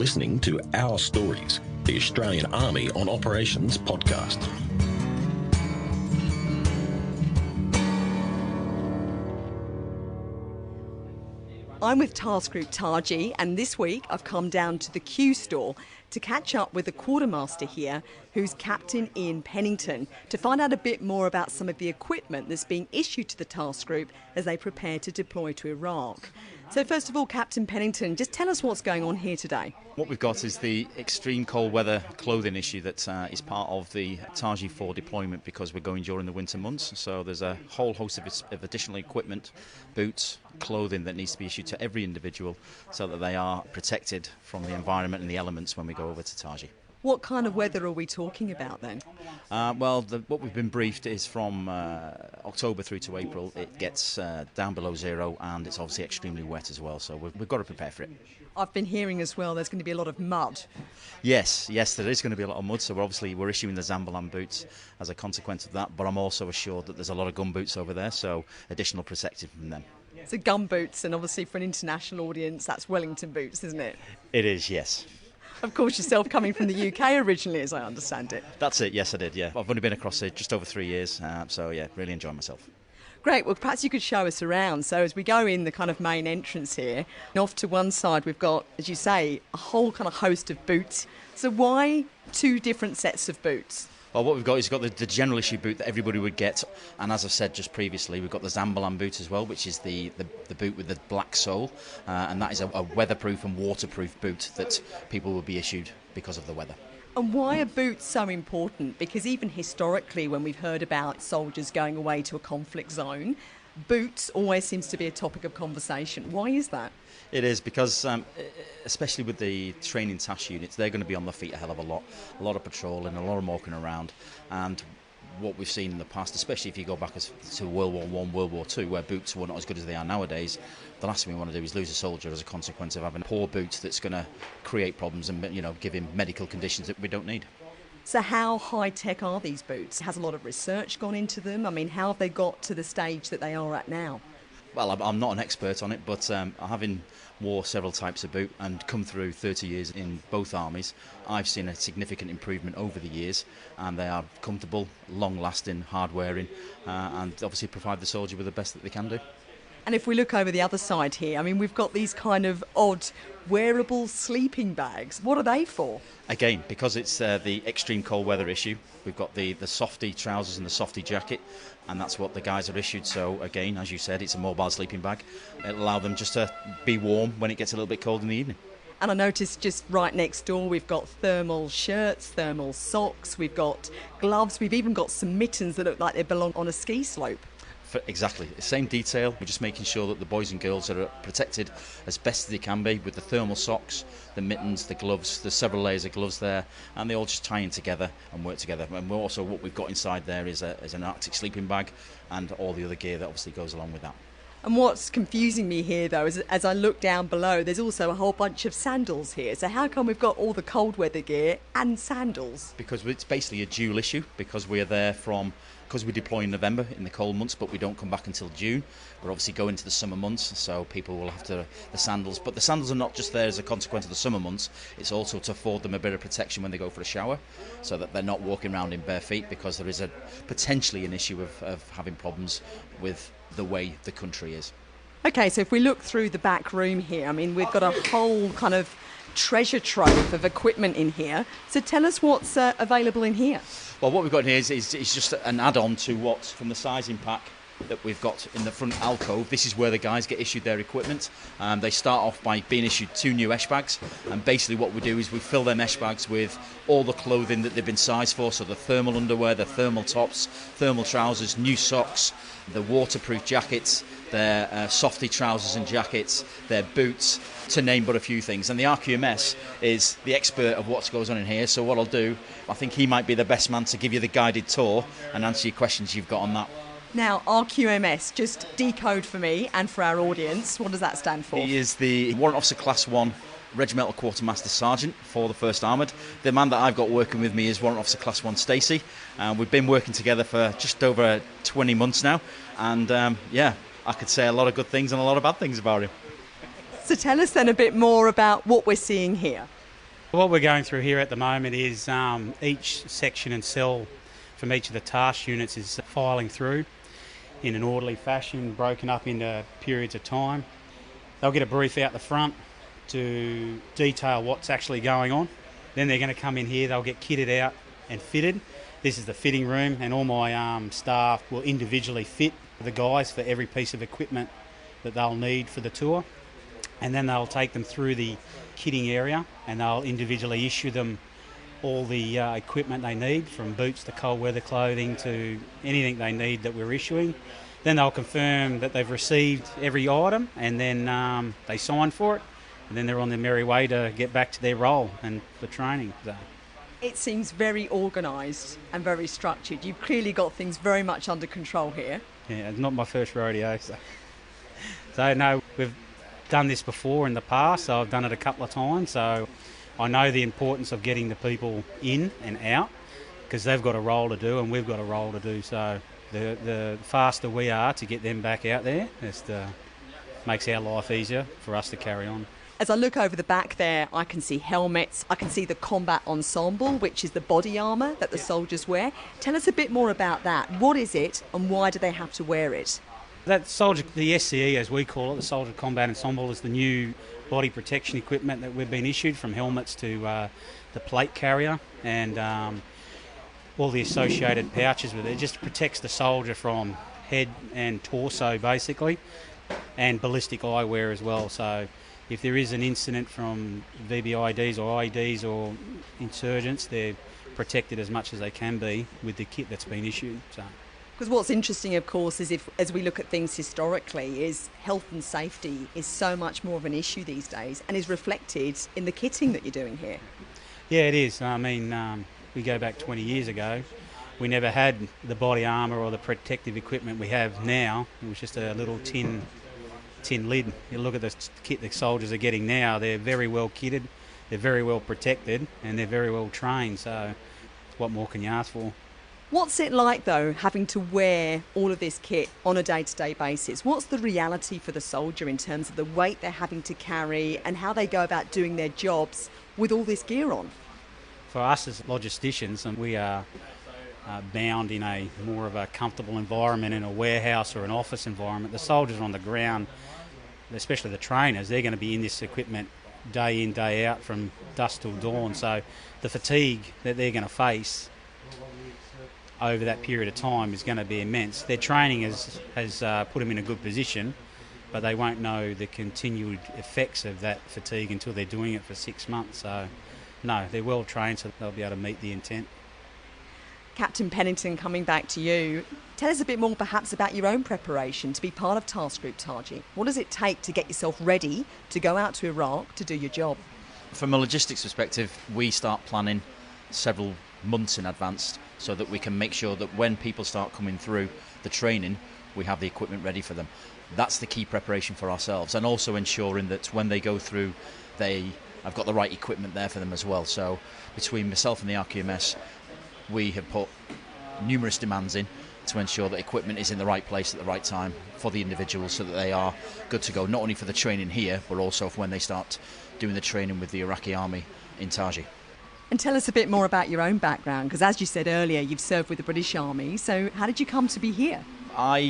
listening to Our Stories, the Australian Army on Operations podcast. I'm with Task Group Taji, and this week I've come down to the Q store to catch up with the quartermaster here, who's Captain Ian Pennington, to find out a bit more about some of the equipment that's being issued to the Task Group as they prepare to deploy to Iraq. So first of all, Captain Pennington, just tell us what's going on here today. What we've got is the extreme cold weather clothing issue that is part of the Taji 4 deployment because we're going during the winter months. So there's a whole host of additional equipment, boots, clothing that needs to be issued to every individual so that they are protected from the environment and the elements when we go over to Taji. What kind of weather are we talking about then? What we've been briefed is from October through to April. It gets down below zero and it's obviously extremely wet as well, so we've got to prepare for it. I've been hearing as well there's going to be a lot of mud. Yes, there is going to be a lot of mud, so we're issuing the Zambalan boots as a consequence of that, but I'm also assured that there's a lot of gun boots over there, so additional protection from them. So gun boots, and obviously for an international audience, that's Wellington boots, isn't it? It is, yes. Of course, yourself coming from the UK originally, as I understand it. That's it, yes I did, yeah. I've only been across it just over 3 years, so yeah, really enjoying myself. Great, well perhaps you could show us around. So as we go in the kind of main entrance here, and off to one side we've got, as you say, a whole kind of host of boots. So why two different sets of boots? Well, what we've got is the general issue boot that everybody would get, and as I've said just previously, we've got the Zambalan boot as well, which is the boot with the black sole, and that is a weatherproof and waterproof boot that people will be issued because of the weather. And why are boots so important? Because even historically, when we've heard about soldiers going away to a conflict zone, boots always seems to be a topic of conversation. Why is that? It is because, especially with the training task units, they're going to be on their feet a hell of a lot of patrolling, a lot of walking around, and what we've seen in the past, especially if you go back to World War I, World War II, where boots were not as good as they are nowadays, the last thing we want to do is lose a soldier as a consequence of having a poor boot that's going to create problems and give him medical conditions that we don't need. So how high-tech are these boots? Has a lot of research gone into them? I mean, how have they got to the stage that they are at now? Well, I'm not an expert on it, but having wore several types of boot and come through 30 years in both armies, I've seen a significant improvement over the years, and they are comfortable, long-lasting, hard-wearing, and obviously provide the soldier with the best that they can do. And if we look over the other side here, I mean, we've got these kind of odd wearable sleeping bags. What are they for? Again, because it's the extreme cold weather issue, we've got the softy trousers and the softy jacket, and that's what the guys are issued. So again, as you said, it's a mobile sleeping bag. It'll allow them just to be warm when it gets a little bit cold in the evening. And I noticed just right next door we've got thermal shirts, thermal socks, we've got gloves, we've even got some mittens that look like they belong on a ski slope. Exactly, the same detail. We're just making sure that the boys and girls are protected as best as they can be with the thermal socks, the mittens, the gloves. There's several layers of gloves there, and they all just tie in together and work together. And we're also, what we've got inside there is an Arctic sleeping bag and all the other gear that obviously goes along with that. And what's confusing me here, though, is as I look down below, there's also a whole bunch of sandals here. So how come we've got all the cold weather gear and sandals? Because it's basically a dual issue, because we're there because we deploy in November in the cold months, but we don't come back until June. We're obviously going to the summer months, so people will have the sandals. But the sandals are not just there as a consequence of the summer months, it's also to afford them a bit of protection when they go for a shower, so that they're not walking around in bare feet, because there is potentially an issue of having problems with the way the country is. Okay, so if we look through the back room here, I mean, we've got a whole kind of treasure trove of equipment in here. So tell us what's available in here. Well, what we've got here is just an add-on to what's from the sizing pack that we've got in the front alcove. This is where the guys get issued their equipment. They start off by being issued 2 new esh bags, and basically what we do is we fill them esh bags with all the clothing that they've been sized for, so the thermal underwear, the thermal tops, thermal trousers, new socks, the waterproof jackets, their softy trousers and jackets, their boots, to name but a few things. And the RQMS is the expert of what goes on in here, so what I'll do, I think he might be the best man to give you the guided tour and answer your questions you've got on that. Now, RQMS, just decode for me and for our audience, what does that stand for? He is the Warrant Officer Class 1 Regimental Quartermaster Sergeant for the 1st Armoured. The man that I've got working with me is Warrant Officer Class 1 Stacey. We've been working together for just over 20 months now, and I could say a lot of good things and a lot of bad things about him. So tell us then a bit more about what we're seeing here. What we're going through here at the moment is each section and cell from each of the task units is filing through in an orderly fashion, broken up into periods of time. They'll get a brief out the front to detail what's actually going on. Then they're going to come in here, they'll get kitted out and fitted. This is the fitting room, and all my staff will individually fit the guys for every piece of equipment that they'll need for the tour. And then they'll take them through the kitting area and they'll individually issue them all the equipment they need, from boots to cold weather clothing to anything they need that we're issuing. Then they'll confirm that they've received every item, and then they sign for it, and then they're on their merry way to get back to their role and for training. So It seems very organised and very structured. You've clearly got things very much under control here. yeah, it's not my first rodeo. So no, we've done this before in the past, so I've done it a couple of times, so I know the importance of getting the people in and out, because they've got a role to do and we've got a role to do. So the faster we are to get them back out there, it makes our life easier for us to carry on. As I look over the back there, I can see helmets, I can see the combat ensemble, which is the body armour that the soldiers wear. Tell us a bit more about that. What is it and why do they have to wear it? That soldier, the SCE as we call it, the Soldier Combat Ensemble, is the new body protection equipment that we've been issued, from helmets to the plate carrier and all the associated pouches with it. It just protects the soldier from head and torso basically, and ballistic eyewear as well. So if there is an incident from VBIEDs or IEDs or insurgents, they're protected as much as they can be with the kit that's been issued. Because what's interesting, of course, is as we look at things historically, is health and safety is so much more of an issue these days and is reflected in the kitting that you're doing here. Yeah, it is. I mean, we go back 20 years ago, we never had the body armour or the protective equipment we have now. It was just a little tin lid. You look at the kit the soldiers are getting now, they're very well kitted, they're very well protected, and they're very well trained, so what more can you ask for? What's it like, though, having to wear all of this kit on a day-to-day basis? What's the reality for the soldier in terms of the weight they're having to carry and how they go about doing their jobs with all this gear on? For us as logisticians, and we are bound in a more of a comfortable environment in a warehouse or an office environment. The soldiers on the ground, especially the trainers, they're going to be in this equipment day in, day out from dusk till dawn. So the fatigue that they're going to face over that period of time is going to be immense. Their training has put them in a good position, but they won't know the continued effects of that fatigue until they're doing it for 6 months. So no, they're well trained, so they'll be able to meet the intent. Captain Pennington, coming back to you, tell us a bit more perhaps about your own preparation to be part of Task Group Taji. What does it take to get yourself ready to go out to Iraq to do your job? From a logistics perspective, we start planning several months in advance so that we can make sure that when people start coming through the training, we have the equipment ready for them. That's the key preparation for ourselves, and also ensuring that when they go through, I've got the right equipment there for them as well. So between myself and the RQMS, we have put numerous demands in to ensure that equipment is in the right place at the right time for the individuals, so that they are good to go, not only for the training here, but also for when they start doing the training with the Iraqi army in Taji. And tell us a bit more about your own background, because as you said earlier, you've served with the British Army, so how did you come to be here? I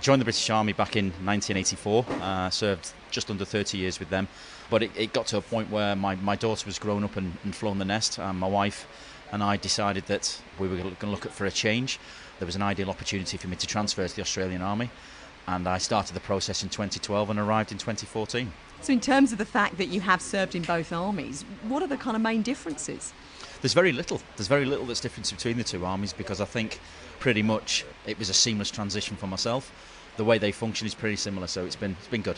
joined the British Army back in 1984, served just under 30 years with them, but it got to a point where my daughter was grown up and flown the nest, and my wife and I decided that we were going to look for a change. There was an ideal opportunity for me to transfer to the Australian Army, and I started the process in 2012 and arrived in 2014. So in terms of the fact that you have served in both armies, what are the kind of main differences? There's very little that's different between the two armies, because I think pretty much it was a seamless transition for myself. The way they function is pretty similar, so it's been good.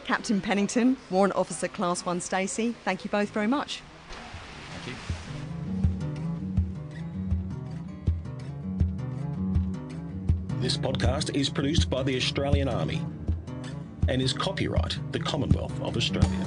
Captain Pennington, Warrant Officer Class 1 Stacey, thank you both very much. Thank you. This podcast is produced by the Australian Army and is copyright the Commonwealth of Australia.